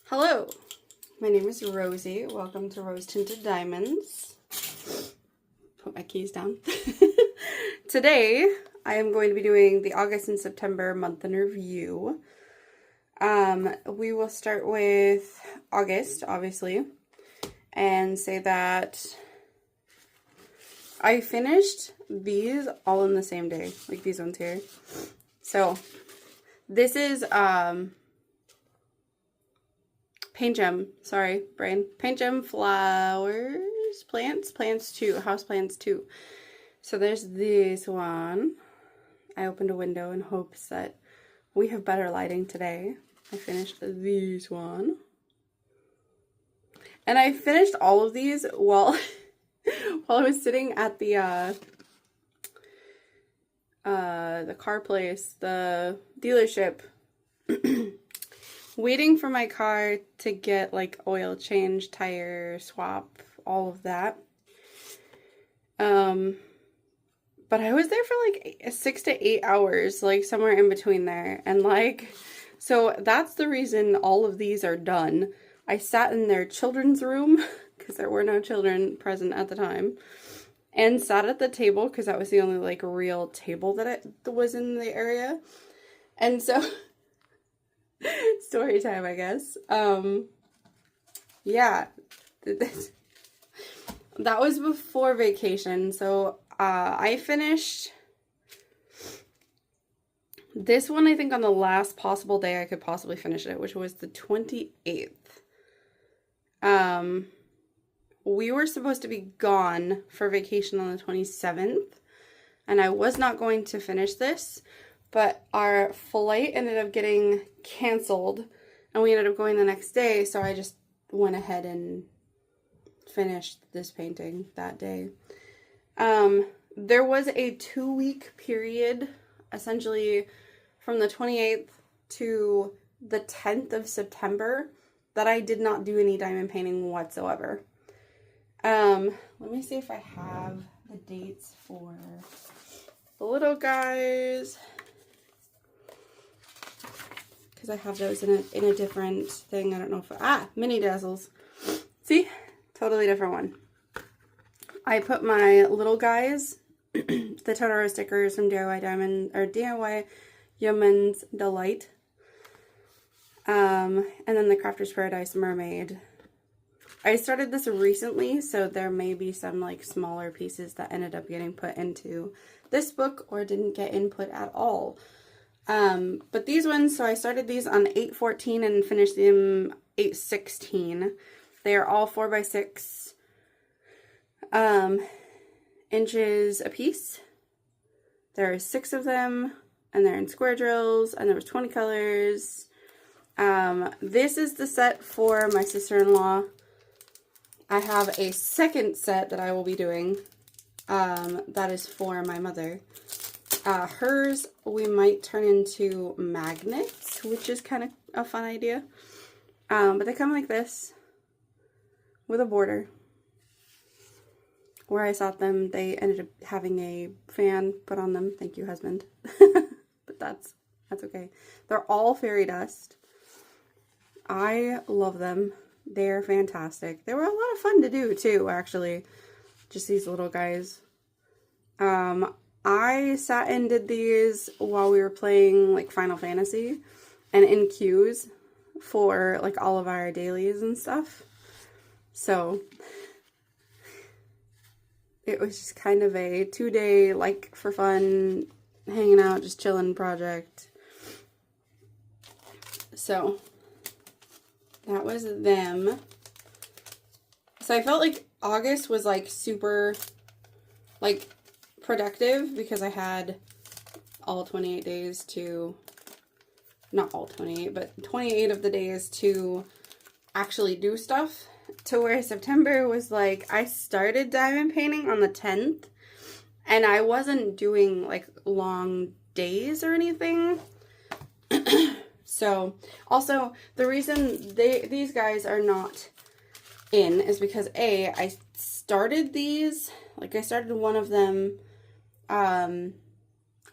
Hello, my name is Rosie. Welcome to Rose Tinted Diamonds. Put my keys down. Today, I am going to be doing the August and September month in review. We will start with August, obviously, and say that I finished these all in the same day, like these ones here. So, this is, Paint Gem, sorry, brain. Paint Gem flowers, plants 2, house plants 2. So there's this one. I opened a window in hopes that we have better lighting today. I finished this one. And I finished all of these while I was sitting at the car place, the dealership. Waiting for my car to get like oil change, tire swap, all of that. But I was there for like 6 to 8 hours, like somewhere in between there. And like, so that's the reason all of these are done. I sat in their children's room because there were no children present at the time, and sat at the table because that was the only like real table that was in the area. And so story time, I guess. Yeah, that was before vacation. So I finished this one, I think, on the last possible day I could possibly finish it, which was the 28th. We were supposed to be gone for vacation on the 27th, and I was not going to finish this. But our flight ended up getting canceled, and we ended up going the next day, so I just went ahead and finished this painting that day. There was a 2-week period, essentially from the 28th to the 10th of September, that I did not do any diamond painting whatsoever. Let me see if I have the dates for the little guys, because I have those in a different thing. I don't know if mini dazzles. See, totally different one. I put my little guys, the Totoro stickers from DIY Diamond or DIY Yeoman's Delight, and then the Crafter's Paradise Mermaid. I started this recently, so there may be some like smaller pieces that ended up getting put into this book or didn't get input at all. But these ones, so I started these on 8/14 and finished them 8/16. They are all 4x6 inches a piece. There are 6 of them, and they're in square drills, and there was 20 colors. This is the set for my sister-in-law. I have a second set that I will be doing, that is for my mother. Hers we might turn into magnets, which is kind of a fun idea. But they come like this with a border. Where I saw them, they ended up having a fan put on them. Thank you, husband. But that's okay. They're all fairy dust. I love them. They're fantastic. They were a lot of fun to do too, actually. Just these little guys. I sat and did these while we were playing like Final Fantasy and in queues for like all of our dailies and stuff. So it was just kind of a 2-day like for fun, hanging out, just chilling project. So that was them. So I felt like August was like super like productive because I had all 28 days to, not all 28, but 28 of the days to actually do stuff, to where September was like, I started diamond painting on the 10th, and I wasn't doing like long days or anything. So also the reason these guys are not in is because I started these, like I started one of them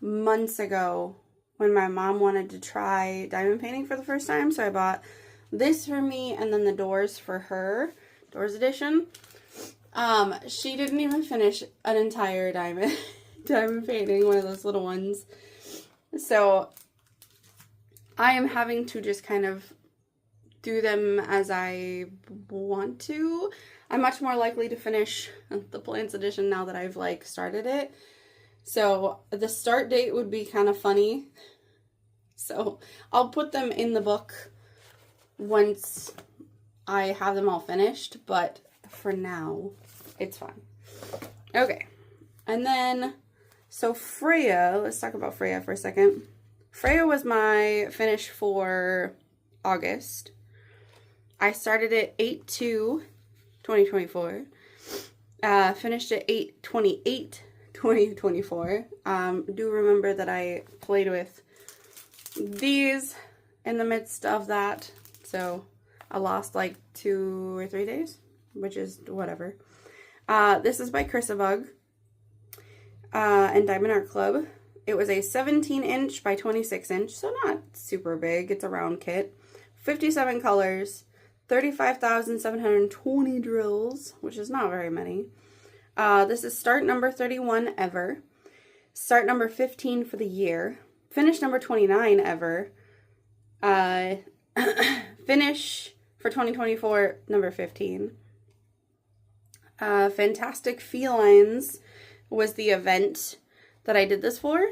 months ago when my mom wanted to try diamond painting for the first time. So I bought this for me, and then the doors for her, Doors Edition. She didn't even finish an entire diamond painting, one of those little ones. So I am having to just kind of do them as I want to. I'm much more likely to finish the Plants Edition now that I've like started it. So the start date would be kind of funny. So I'll put them in the book once I have them all finished, but for now it's fine. Okay. And then, so Freya, let's talk about Freya for a second. Freya was my finish for August. I started at 8/2/2024. Finished at 8/28/2024. Do remember that I played with these in the midst of that. So I lost like 2 or 3 days, which is whatever. This is by Chrisabug and Diamond Art Club. It was a 17-inch by 26-inch, so not super big. It's a round kit. 57 colors, 35,720 drills, which is not very many. This is start number 31 ever. Start number 15 for the year. Finish number 29 ever. Finish for 2024, number 15. Fantastic Felines was the event that I did this for.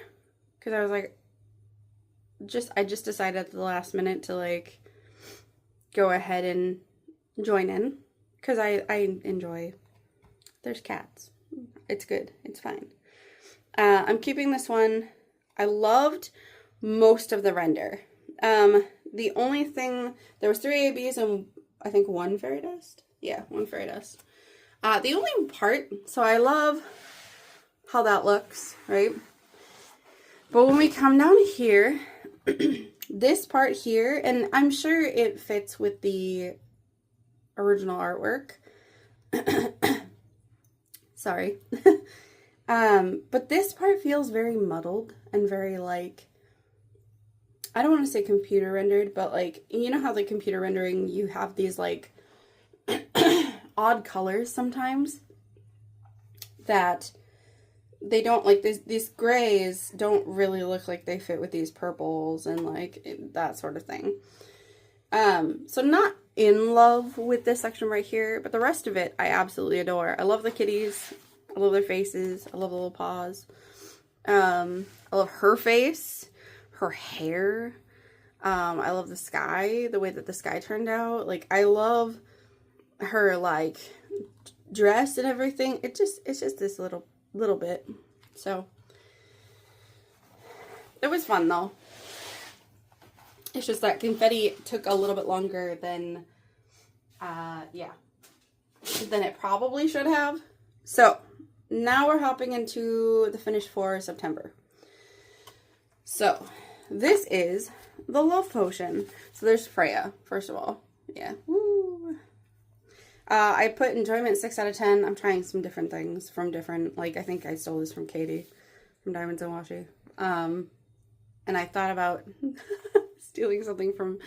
Because I was like, I just decided at the last minute to like go ahead and join in. Because I enjoy, there's cats. It's good. It's fine. I'm keeping this one. I loved most of the render. The only thing, there was 3 ABs and I think 1 fairy dust. Yeah, 1 fairy dust. The only part, so I love how that looks, right? But when we come down here, this part here, and I'm sure it fits with the original artwork. Sorry. But this part feels very muddled and very like, I don't want to say computer rendered, but like, you know how the computer rendering, you have these like odd colors sometimes that they don't like, these grays don't really look like they fit with these purples and like that sort of thing. So not in love with this section right here, but the rest of it I absolutely adore. I love the kitties. I love their faces. I love the little paws. I love her face, her hair. I love the sky, the way that the sky turned out. Like, I love her, like, dress and everything. It's just this little bit. So, it was fun, though. It's just that confetti took a little bit longer than, than it probably should have. So, now we're hopping into the finish for September. So, this is the Love Potion. So, there's Freya, first of all. Yeah. Woo! I put enjoyment 6 out of 10. I'm trying some different things from different, like, I think I stole this from Katie, from Diamonds and Washi. And I thought about stealing something from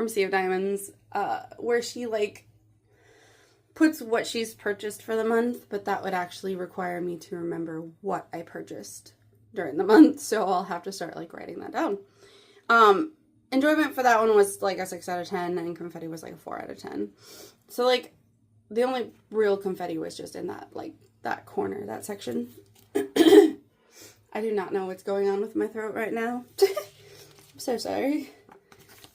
Sea of Diamonds, where she, like, puts what she's purchased for the month, but that would actually require me to remember what I purchased during the month, so I'll have to start, like, writing that down. Enjoyment for that one was, like, a 6 out of 10, and confetti was, like, a 4 out of 10. So, like, the only real confetti was just in that, like, that corner, that section. I do not know what's going on with my throat right now. I'm so sorry.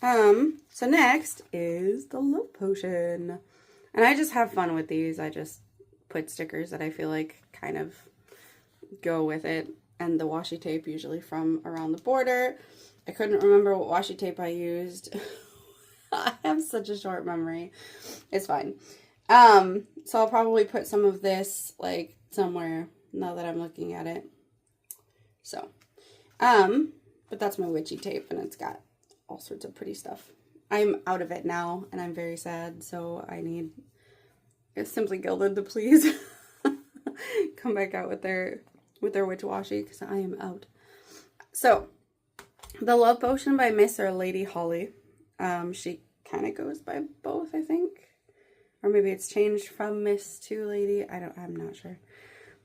So next is the Love Potion. And I just have fun with these. I just put stickers that I feel like kind of go with it. And the washi tape usually from around the border. I couldn't remember what washi tape I used. I have such a short memory. It's fine. So I'll probably put some of this like somewhere now that I'm looking at it. So, but that's my witchy tape and it's got all sorts of pretty stuff. I'm out of it now and I'm very sad, so I need Simply Gilded to please come back out with their witch washi because I am out. So, the Love Potion by Miss or Lady Holly. She kind of goes by both, I think. Or maybe it's changed from Miss to Lady. I'm not sure.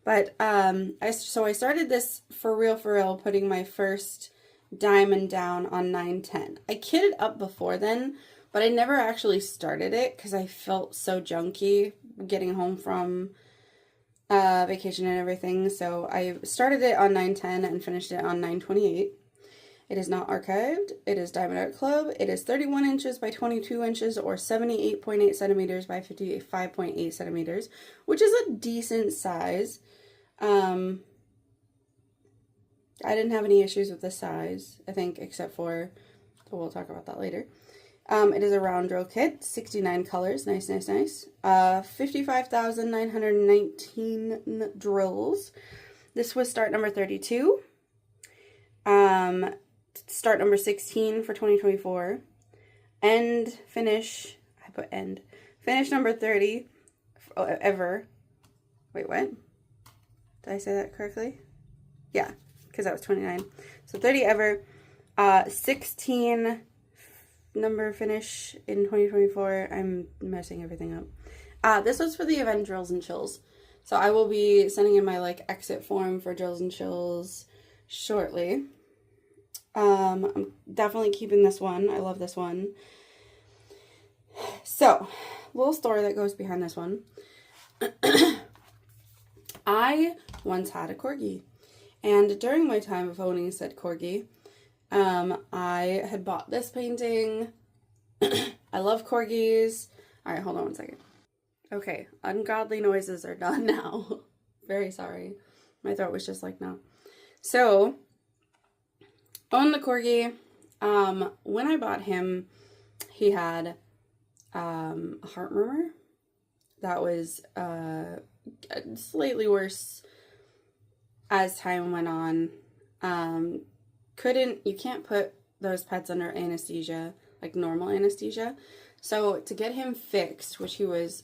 But I started this for real, putting my first diamond down on 9/10. I kitted up before then, but I never actually started it because I felt so junky getting home from vacation and everything. So I started it on 9/10 and finished it on 9/28. It is not archived. It is Diamond Art Club. It is 31 inches by 22 inches or 78.8 centimeters by 55.8 centimeters, which is a decent size. I didn't have any issues with the size, I think, except for, we'll talk about that later. It is a round drill kit, 69 colors, nice. 55,919 drills. This was start number 32. Start number 16 for 2024. End, finish, I put end. Finish number 30 ever. Wait, what? Did I say that correctly? Yeah, because that was 29. So 30 ever. 16 number finish in 2024. I'm messing everything up. This was for the event Drills and Chills. So I will be sending in my exit form for Drills and Chills shortly. I'm definitely keeping this one. I love this one. So, little story that goes behind this one. I once had a corgi, and during my time of owning said corgi, I had bought this painting. I love corgis. All right, hold on one second. Okay, ungodly noises are done now. Very sorry. My throat was just no. So, on the corgi, when I bought him, he had a heart murmur that was slightly worse as time went on. You can't put those pets under anesthesia, like normal anesthesia. So to get him fixed, which he was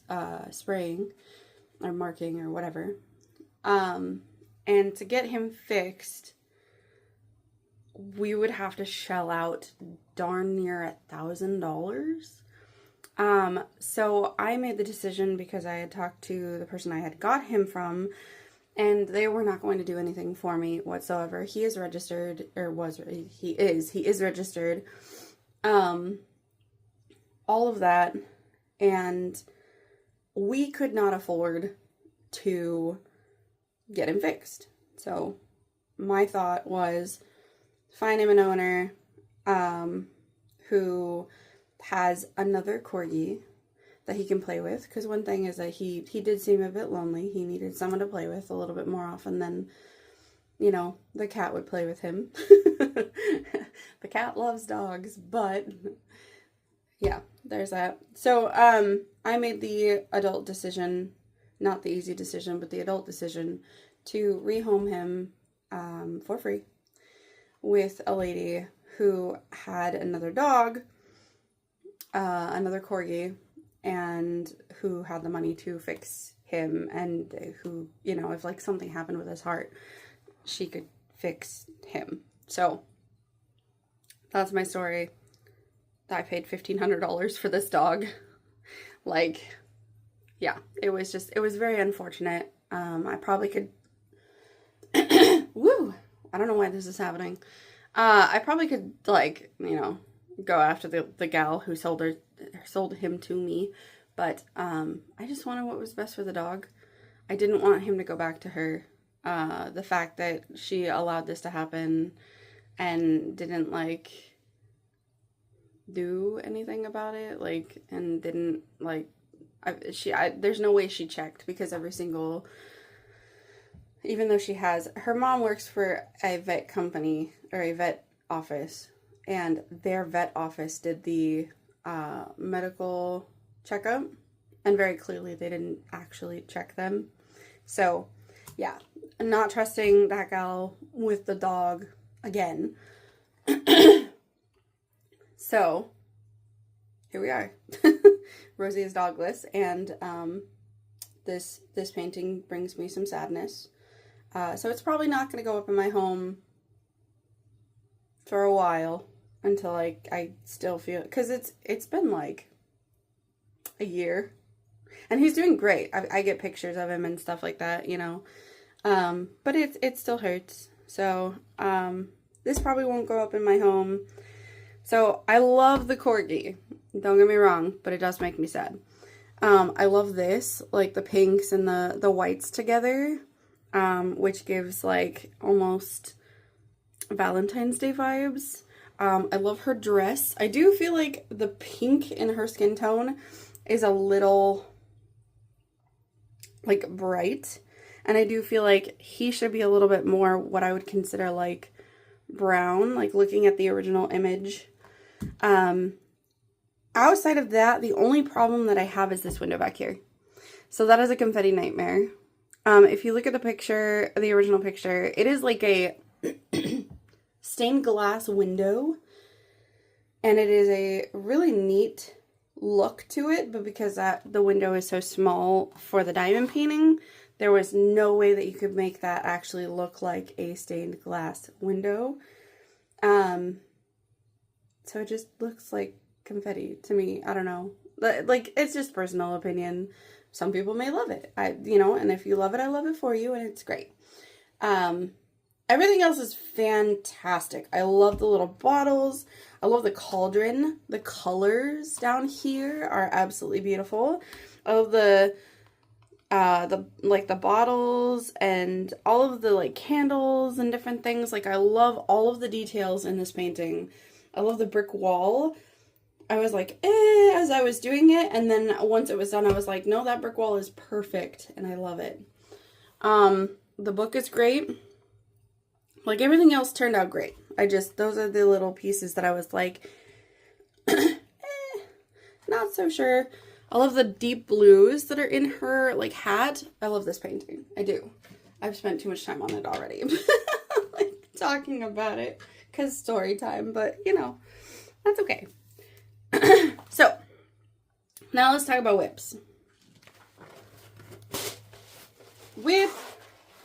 spraying or marking or whatever, and to get him fixed, we would have to shell out darn near $1,000. So I made the decision because I had talked to the person I had got him from, and they were not going to do anything for me whatsoever. He is registered, he is registered, all of that, and we could not afford to get him fixed. So my thought was, find him an owner who has another corgi that he can play with, because one thing is that he did seem a bit lonely. He needed someone to play with a little bit more often than, the cat would play with him. The cat loves dogs, but yeah, there's that. So I made the adult decision, not the easy decision, but the adult decision to rehome him for free with a lady who had another dog, another corgi, and who had the money to fix him, and who, if something happened with his heart, she could fix him. So that's my story. I paid $1,500 for this dog. Yeah, it was very unfortunate. I probably could, woo, I don't know why this is happening. I probably could, go after the gal who sold him to me, but I just wanted what was best for the dog. I didn't want him to go back to her. The fact that she allowed this to happen and didn't do anything about it, and didn't there's no way she checked, because every single, even though her mom works for a vet company or a vet office, and their vet office did the medical checkup, and very clearly they didn't actually check them. So yeah, I'm not trusting that gal with the dog again. So here we are. Rosie is dogless, and this painting brings me some sadness. So it's probably not going to go up in my home for a while, until I still feel, because it's been like a year, and he's doing great. I get pictures of him and stuff like that, you know. But it still hurts. So this probably won't go up in my home. So I love the corgi. Don't get me wrong, but it does make me sad. I love this, like the pinks and the whites together, which gives like almost Valentine's Day vibes. I love her dress. I do feel like the pink in her skin tone is a little like bright, and I do feel like he should be a little bit more what I would consider like brown, like looking at the original image. Outside of that, the only problem that I have is this window back here. So that is a confetti nightmare. If you look at the picture, the original picture, it is like a stained glass window, and it is a really neat look to it, but because the window is so small for the diamond painting, there was no way that you could make that actually look like a stained glass window. So it just looks like confetti to me. I don't know. Like, it's just personal opinion. Some people may love it. You know, and if you love it, I love it for you, and it's great. Everything else is fantastic. I love the little bottles. I love the cauldron. The colors down here are absolutely beautiful. I love the bottles and all of the like candles and different things. Like, I love all of the details in this painting. I love the brick wall. I was like, as I was doing it, and then once it was done, I was like, no, that brick wall is perfect, and I love it. The book is great. Like, everything else turned out great. Those are the little pieces that I was like, not so sure. I love the deep blues that are in her, like, hat. I love this painting. I do. I've spent too much time on it already. Like, talking about it, because story time, but, you know, that's okay. So, now let's talk about whips. Whip.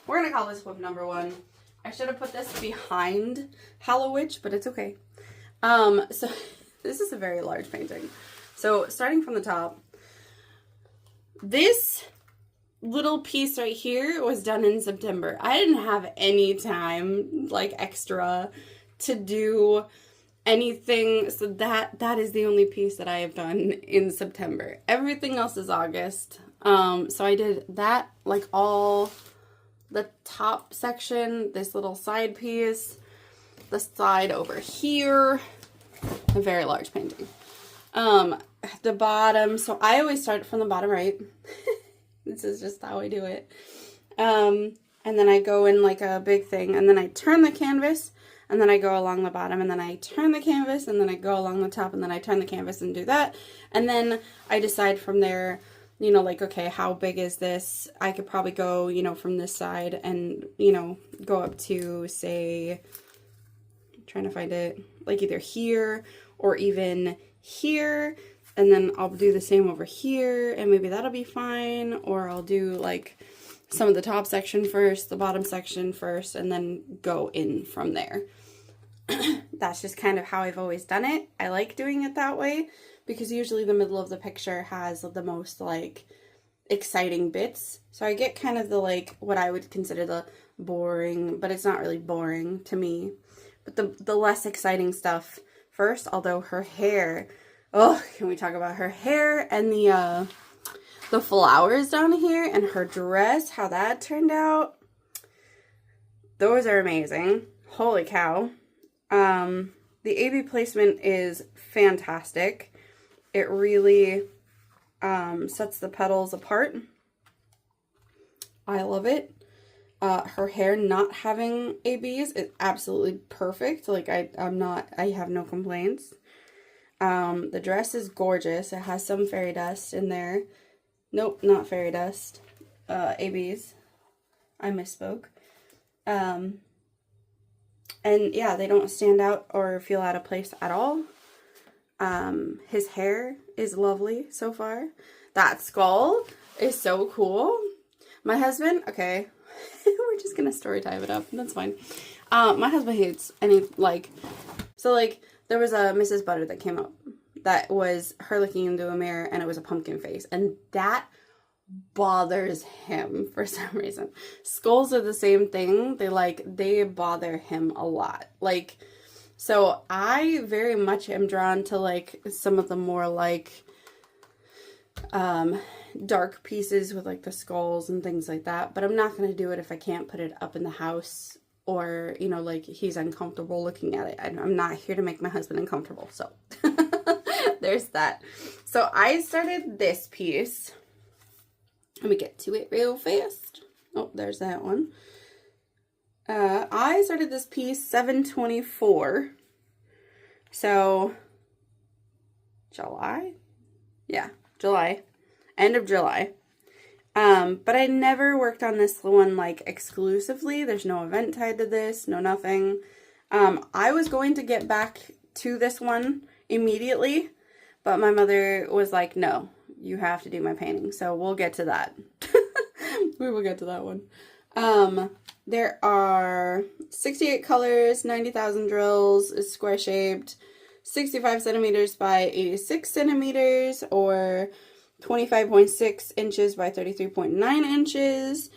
We're going to call this whip number 1. I should have put this behind Hallowitch, but it's okay. So this is a very large painting. So starting from the top, this little piece right here was done in September. I didn't have any time, like, extra to do anything, so that is the only piece that I have done in September. Everything else is August. So I did that, like, all the top section, this little side piece, the side over here, a very large painting. The bottom, so I always start from the bottom right. This is just how I do it. And then I go in like a big thing, and then I turn the canvas, and then I go along the bottom, and then I turn the canvas, and then I go along the top, and then I turn the canvas and do that. And then I decide from there, you know, like, okay, how big is this? I could probably go, you know, from this side and, you know, go up to, say, I'm trying to find it, like either here or even here. And then I'll do the same over here, and maybe that'll be fine. Or I'll do like some of the top section first, the bottom section first, and then go in from there. That's just kind of how I've always done it. I like doing it that way because usually the middle of the picture has the most like exciting bits. So I get kind of the like what I would consider the boring, but it's not really boring to me, but the less exciting stuff first. Although her hair, oh, can we talk about her hair and the flowers down here and her dress, how that turned out? Those are amazing. Holy cow. The AB placement is fantastic. It really sets the petals apart. I love it. Her hair not having ABs is absolutely perfect. Like, I have no complaints. The dress is gorgeous. It has some fairy dust in there. Nope, not fairy dust. ABs. I misspoke. And yeah, they don't stand out or feel out of place at all. His hair is lovely so far. That skull is so cool. My husband, okay, we're just gonna story time it up. That's fine. My husband hates any, like, so like there was a Mrs. Butter that came up that was her looking into a mirror, and it was a pumpkin face, and that bothers him for some reason. Skulls are the same thing. They bother him a lot. Like, so I very much am drawn to like some of the more like dark pieces with like the skulls and things like that, but I'm not going to do it if I can't put it up in the house, or, you know, like he's uncomfortable looking at it. I'm not here to make my husband uncomfortable, so there's that. So I started this piece. Let me get to it real fast. Oh, there's that one. I started this piece 7/24. So, July? Yeah, July. End of July. But I never worked on this one, like, exclusively. There's no event tied to this, no nothing. I was going to get back to this one immediately, but my mother was like, no, you have to do my painting. So we'll get to that. We will get to that one. There are 68 colors, 90,000 drills, is square shaped, 65 centimeters by 86 centimeters, or 25.6 inches by 33.9 inches.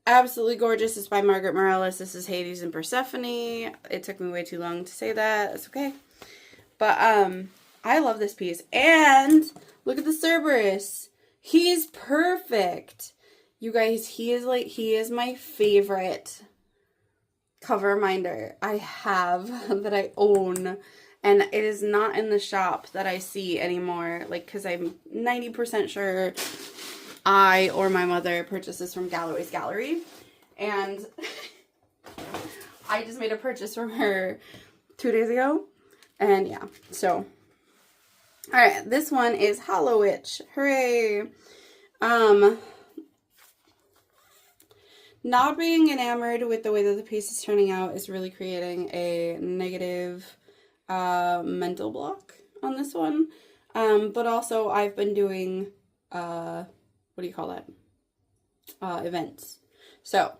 Absolutely gorgeous. It's by Margaret Morales. This is Hades and Persephone. It took me way too long to say that. That's okay. But I love this piece. And look at the Cerberus. He's perfect. You guys, he is my favorite cover minder I have that I own. And it is not in the shop that I see anymore. Like, because I'm 90% sure I or my mother purchased this from Galloway's Gallery. And I just made a purchase from her 2 days ago. And yeah, so. Alright, this one is Hollow Witch. Hooray! Not being enamored with the way that the piece is turning out is really creating a negative mental block on this one. But also I've been doing, what do you call that? Events. So,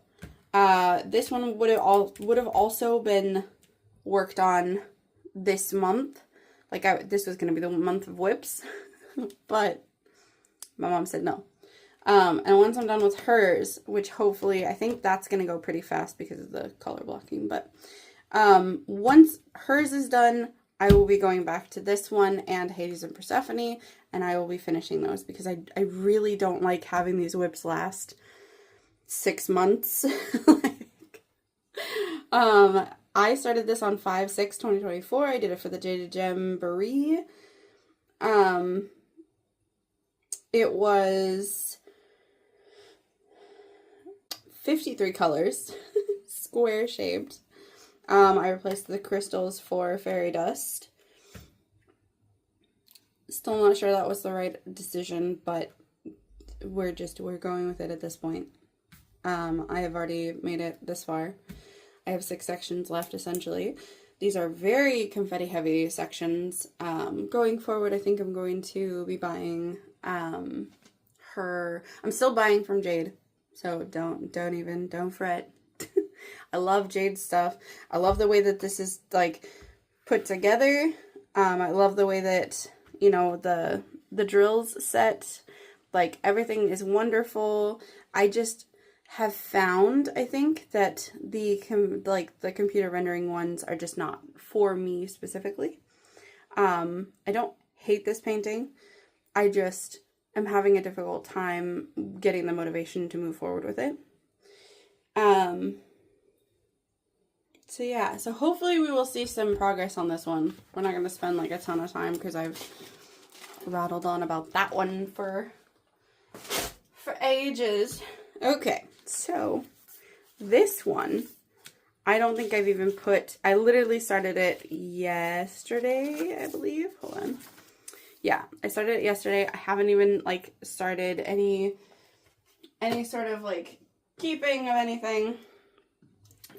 this one would have also been worked on this month. Like, this was going to be the month of whips, but my mom said no. And once I'm done with hers, which hopefully, I think that's going to go pretty fast because of the color blocking, but once hers is done, I will be going back to this one and Hades and Persephone, and I will be finishing those because I really don't like having these whips last 6 months. I started this on 5/6/2024. I did it for the Jaded Gem Brie. It was 53 colors, square shaped. I replaced the crystals for fairy dust. Still not sure that was the right decision, but we're going with it at this point. I have already made it this far. I have 6 sections left, essentially. These are very confetti heavy sections. Going forward, I think I'm going to be buying I'm still buying from Jade, so don't fret. I love Jade stuff. I love the way that this is like put together. I love the way that, you know, the drills set, like everything is wonderful. I just have found, I think, that the computer rendering ones are just not for me specifically. I don't hate this painting. I just am having a difficult time getting the motivation to move forward with it. So yeah, so hopefully we will see some progress on this one. We're not going to spend like a ton of time because I've rattled on about that one for ages. Okay, so this one, I don't think I've even I literally started it yesterday, I believe. Hold on. Yeah, I started it yesterday. I haven't even like started any sort of like keeping of anything.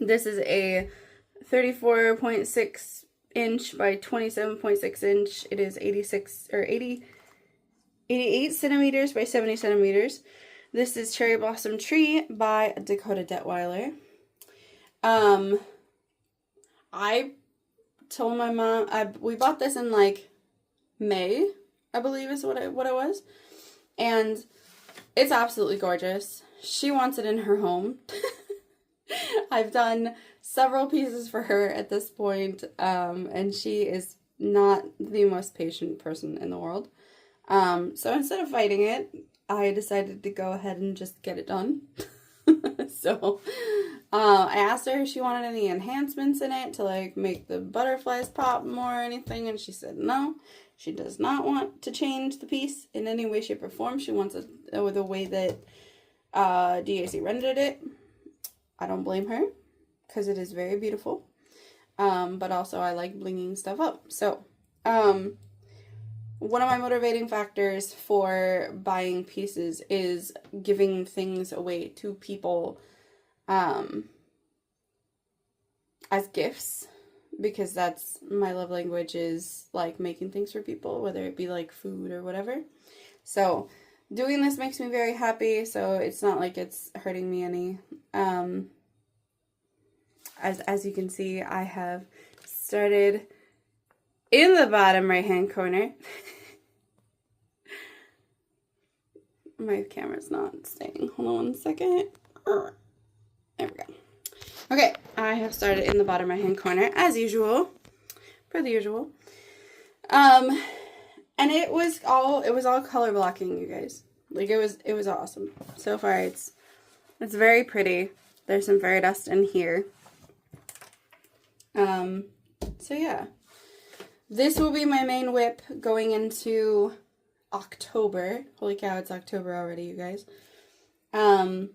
This is a 34.6 inch by 27.6 inch. It is 88 centimeters by 70 centimeters. This is Cherry Blossom Tree by Dakota Detweiler. I told my mom, we bought this in like May, I believe is what it was. And it's absolutely gorgeous. She wants it in her home. I've done several pieces for her at this point, and she is not the most patient person in the world. So instead of fighting it, I decided to go ahead and just get it done. So I asked her if she wanted any enhancements in it to like make the butterflies pop more or anything, and she said no. She does not want to change the piece in any way, shape, or form. She wants it the way that DAC rendered it. I don't blame her, because it is very beautiful. But also I like blinging stuff up. So, one of my motivating factors for buying pieces is giving things away to people as gifts. Because that's my love language, is like making things for people, whether it be like food or whatever. So doing this makes me very happy, so it's not like it's hurting me any. As you can see, I have started in the bottom right hand corner. My camera's not staying. Hold on one second. There we go. Okay, I have started in the bottom right hand corner as usual, per the usual. And it was all color blocking, you guys. Like it was awesome. So far it's very pretty. There's some fairy dust in here. So yeah. This will be my main whip going into October. Holy cow, it's October already, you guys. Then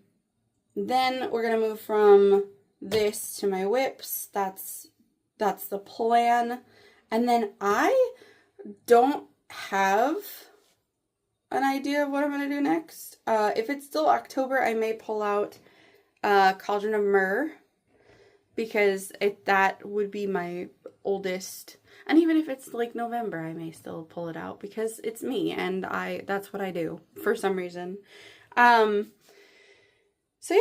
we're gonna move from this to my whips. That's the plan. And then I don't have an idea of what I'm gonna do next. If it's still October, I may pull out Cauldron of Myrrh, because that would be my oldest. And even if it's like November, I may still pull it out, because it's me and that's what I do for some reason. So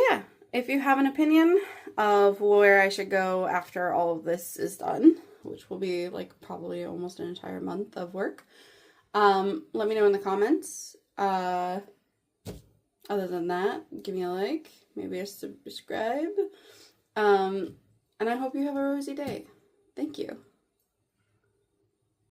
yeah, if you have an opinion of where I should go after all of this is done, which will be like probably almost an entire month of work, let me know in the comments. Other than that, give me a like, maybe a subscribe, and I hope you have a rosy day. Thank you.